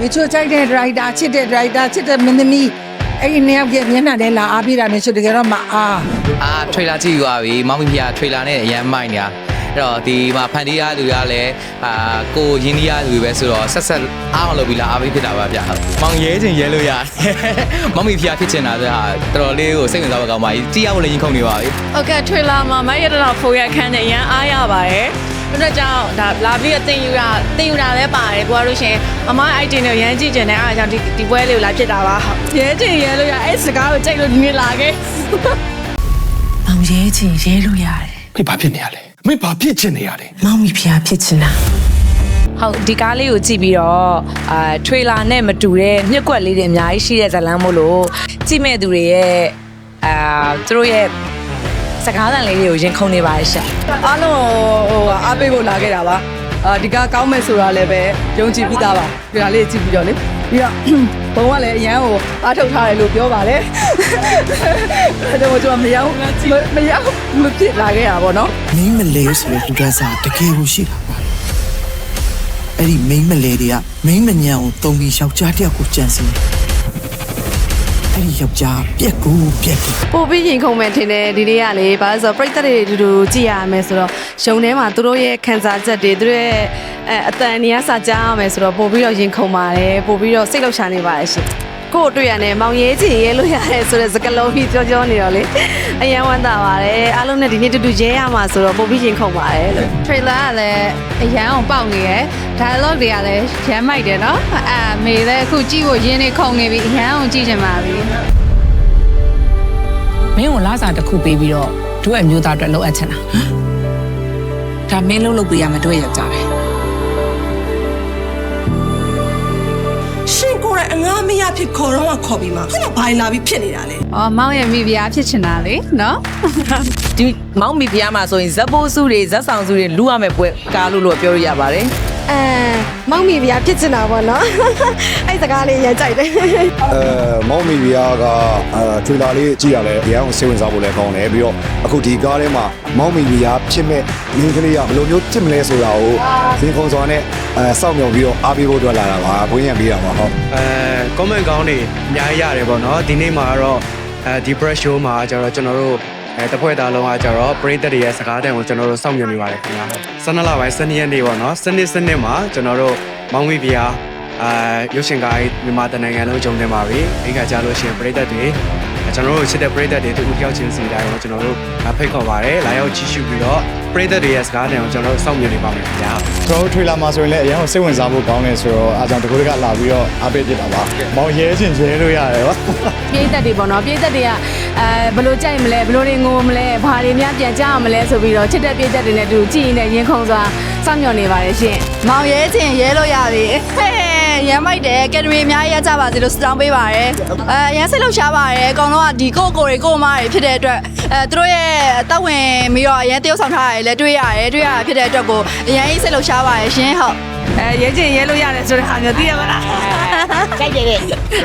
ဒီချိုကြိုက်တဲ့ driver ချစ်တဲ့ driver ချစ်တဲ့မင်းသမီးအဲ့ဒီနှစ်ယောက်ရဲ့မျက်နှာထဲလာအားပေးတာနဲ့ဆိုတကယ်တော့မအား ထွေလာကြည့်ယူပါပြီမောင်မီဖီယာထွေလာနဲ့အရန်မိုက်နေတာအဲ့တော့ဒီမှာဖန်တီးရသူရလဲကိုရင်းနှီးရသူပဲဆိုတော့ဆက်အားမလုပ်ပြီးလားအားပေးဖြစ်တာပါဗျမောင်ရဲချင်ရဲလို့ရတယ်မောင်မီဖီယာဖြစ်ချင်တာဆိုတော့တော်တော်လေးကိုစိတ်ဝင်စားပါကောင်းပါကြီးကြည့်ရဖို့လည်းရင်ခုန်နေပါပြီ ဟုတ်ကဲ့ထွေလာမှာမရတော့ဖိုးရခန်းနဲ့ရန်အားရပါတယ်အဲ့တော့ကြောင့်ဒါလာပြီးတင်ယူတာလည်းပါတယ်ကိုကတော့ရှင်အမ item ကိုရန်ကြည့်ကျင်တယ်အားကြောင့်ဒီပွဲလေးကိုလာဖြစ်တာပါရဲချင်ရဲလို့ရအဲ့စကားကိုကြိုက်လို့ဒီနေ့လာခဲ့အောင်ရဲချင်ရဲလို့ရတယ် မေဘာဖြစ်နေရလဲမေဘာဖြစ်ချင်နေရလဲ မောင်မီဖျားဖြစ်ချင်တာဟုတ်ဒီကားလေးကိုကြည့်ပြီးတော့ထွေလာနဲ့မတူတဲ့မြက်ကွက်လေးတွေအများကြီးရှိတဲ့ဇလန်းမို့လို့ကြည့်မဲ့သူတွေရဲ့သူတို့ရဲ့စကားသံလေးတွေကိုရင်ခုန်နေပါရဲ့အားလုံးအားပေးဖို့လာခဲ့တာပါဒီကားကောင်းမဲ့ဆိုတာလည်းပဲယုံကြည်ပြီးသားပါဒီကားလေးကြည့်ပြီးတော့လေပြီးတော့ဘုံကလည်းအရန်ကိုအားထုတ်ထားတယ်လို့ပြောပါလေအဲ့တော့ကျွန်တော်မရောက်မဖြစ်လာခဲ့တာပေါ့နော် မင်းမလဲဆိုတဲ့လူကစားတကယ်ကိုရှိတာပါအဲ့ဒီမင်းမလဲတွေကမင်းမညံကိုတုံပြီးယောက်ျားတစ်ယောက်ကိုကြံစည်အဲ့ဒီယောက်ျားပြက်ကူပြက်ကူ ပို့ပြီးရင်ခုန်မယ်ထင်တယ်ဒီနေ့ကလေဘာလို့ဆိုတော့ပြိတ္တတွေတူတူကြည့်ရမယ်ဆိုတော့ရုံထဲမှာသူတို့ရဲ့ခံစားချက်တွေသူတို့ရဲ့အတန်နေရစာကြားရမယ်ဆိုတော့ပို့ပြီးတော့ရင်ခုန်ပါတယ်ပို့ပြီးတော့စိတ်လှုပ်ရှားနေပါတယ်ရှင်ကို့တွေ့ရတယ်မောင်ရဲချင်ရဲလို့ရတယ်ဆိုတဲ့စကားလုံးကြီးကြောနေတော့လေအယံဝမ်းသာပါတယ်အားလုံးနဲ့ဒီနေ့တူတူရဲရမှာဆိုတော့ပို့ပြီးရင်ခုန်ပါတယ်လို့ trailer ကလည်းအရန်အောင်ပေါက်နေရယ် dialogue တွေကလည်းရမ်းမိုက်တယ်နော်မေလည်းအခုကြည့်ဖို့ရင်းနေခုန်နေပြီအရန်အောင်ကြည့်ချင်ပါပြီ မင်းကိုလာစားတစ်ခုပေးပြီးတော့တို့ရဲ့မျိုးသားအတွက်လှုပ်အပ်ချင်တာဒါမင်းလှုပ်ပေးရမယ်တို့ရဲ့ယောက်ျားပဲ ရှင်ကိုယ်တိုင်အငားမရဖြစ်ခေါ်တော့ခေါ်ပြီးမှခုနကဘိုင်လာပြီးဖြစ်နေတာလေ အော်မောင်ရဲ့မိဖုရားဖြစ်ချင်တာလေနော် ဒီမောင်မီဖျားမှာဆိုရင်ဇက်ပိုးစုတွေဇက်ဆောင်စုတွေလူရမယ်ပွဲကားလို့ပြောရရပါတယ် မောင်မီဗျာဖြစ်ချင်တာပေါ့နော်အဲ့စကားလေးရကြိုက်တယ် မောင်မီဗီယာကထွေလာလေးကြည့်ရလဲဒီအောင်စိတ်ဝင်စားဖို့လည်းကောင်းတယ်ပြီးတော့အခုဒီကားထဲမှာမောင်မီဗီယာဖြစ်မဲ့မင်းကလေးကဘယ်လိုမျိုးဖြစ်မလဲဆိုတာကိုသင်ခုံစွာနဲ့စောင့်မျှော်ပြီးတော့အားပေးဖို့အတွက်လာတာပါဘွင်းရံပေးတာပါဟုတ် comment ကောင်းနေအများကြီးရတယ်ပေါ့နော်ဒီနေ့မှာတော့ဒီ brush show မှာကျတော့ကျွန်တော်တို့တပွဲသားလုံးကကျတော့ပရိသတ်တွေရဲ့စကားတန်ကိုကျွန်တော်တို့စောင့်မျှော်နေပါတယ်ခင်ဗျာ12လပိုင်း12ရက်နေ့ပေါ့နော်စနစ်မှာကျွန်တော်တို့မောင်မီဗီယာရုပ်ရှင်ကားမြန်မာတနိုင်ငံလုံးကြုံနေပါပြီဒီကကြလို့ရှိရင်ပရိသတ်တွေကျွန်တော်တို့ချစ်တဲ့ပရိသတ်တွေတူတူကြောက်ချင်းစီတိုင်းကိုကျွန်တော်တို့ဖိတ်ခေါ်ပါတယ်လာရောက်ကြည့်ရှုပြီးတော့ပရိသတ်တွေရဲ့စကားတန်ကိုကျွန်တော်တို့စောင့်မျှော်နေပါမယ်ခင်ဗျာ ကျွန်တော်တို့ထွေလာမှာဆိုရင်လည်းအရင်ကစိတ်ဝင်စားဖို့ကောင်းတယ်ဆိုတော့အားကြောင့်တကူကလာပြီးတော့အားပေးပြတာပါမောင်ရဲချင်းရဲလို့ရတယ်ပါ ပြိသက်တွေပေါ့နော်ပြိသက်တွေကဘယ်လိုကြိုက်မလဲဘယ်လိုတွေငိုမလဲဘာတွေများပြန်ကြရမလဲဆိုပြီးတော့ချစ်တဲ့ပြိသက်တွေနဲ့တူကြည့်နေတဲ့ရင်ခုန်စွာစောင့်မျှော်နေပါတယ်ရှင် မောင်ရဲချင်ရဲလို့ရပြီရမ်းမိုက်တယ်ကယ်ဒမီအများကြီးရကြပါစေလို့စတောင်းပေးပါရယ်ရမ်းစိတ်လှုပ်ရှားပါရယ်အကောင်လုံးကဒီကိုတွေကိုမတွေဖြစ်တဲ့အတွက်သူတို့ရဲ့အသက်ဝင်ပြီးတော့ရမ်းတယောက်ဆောင်ထားရတယ်လည်းတွေ့ရတယ်ဖြစ်တဲ့အတွက်ကိုအရမ်းစိတ်လှုပ်ရှားပါရယ်ရှင်ဟုတ် ရဲချင်ရဲလို့ရတယ်ဆိုတဲ့ဟာမျိုးသိရမလားကြိုက်တယ်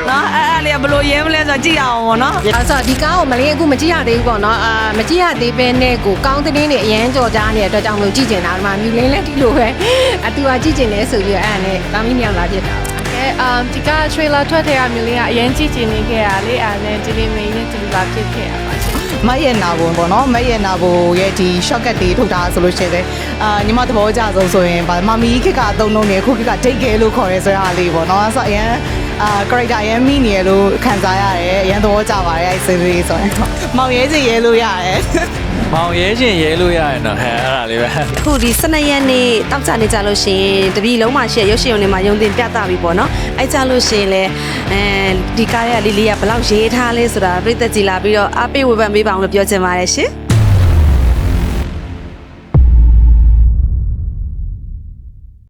နော်အဲ့လေးဘယ်လိုရဲမလဲဆိုတော့ကြည့်ရအောင်ပေါ့နော် ဆိုတော့ဒီကားကိုမလေးအခုမကြည့်ရသေးဘူးပေါ့နော်မကြည့်ရသေးပဲနဲ့ကိုကောင်းသတင်းတွေအရန်ကြော်ကြားနေတဲ့အတွက်ကြောင့်မလို့ကြည့်ကျင်တာဒီမှာမြူလင်းလည်းဒီလိုပဲသူကကြည့်ကျင်တယ်ဆိုပြီးအဲ့ဒါနဲ့တာမီးမြောင်လာဖြစ်တာပါ ဒီက trailer ထွက်တဲ့အမျိုးလေးကအရင်ကြည့်ကျင်နေခဲ့တာလေအဲ့နဲ့ဒီလေးမင်းနဲ့ဒီလိုဖြစ်ခဲ့ရပါရှင် မရဲ့နာဘုံပေါ့နော်မရဲ့နာဘုံရဲ့ဒီ shortcut တွေထုတ်တာဆိုလို့ရှိရင်ညီမသဘောကျဆုံးဆိုရင်မမီခက်ကအသုံးလုံးနေခုခက်ကဒိတ်ကဲလို့ခေါ်ရဲဆိုရတာလေးပေါ့နော်ဆိုအရင်character အရင်မိနေရလို့ခံစားရတယ်အရင်သဘောကျပါတယ်အဲ့ series ဆိုရင်မောင်ရဲချင်ရဲလို့ရတယ် မောင်ရဲချင်ရဲလို့ရတယ်နော်အဲ့ဒါလေးပဲ ခုဒီ12ရက်နေ့တောက်ကြနေကြလို့ရှိရင်တပြည်လုံးမှာရှိရရုပ်ရှင်ရုံတွေမှာရုံတင်ပြသပြီပေါ့နော်အဲ့ကြလို့ရှိရင်လေဒီကားရဲ့လီလီကဘယ်လောက်ရေးထားလဲဆိုတာပြည်သက်ကြည်လာပြီးတော့အားပေးဝေဖန်ပေးပါအောင်လို့ပြောချင်ပါတယ်ရှင်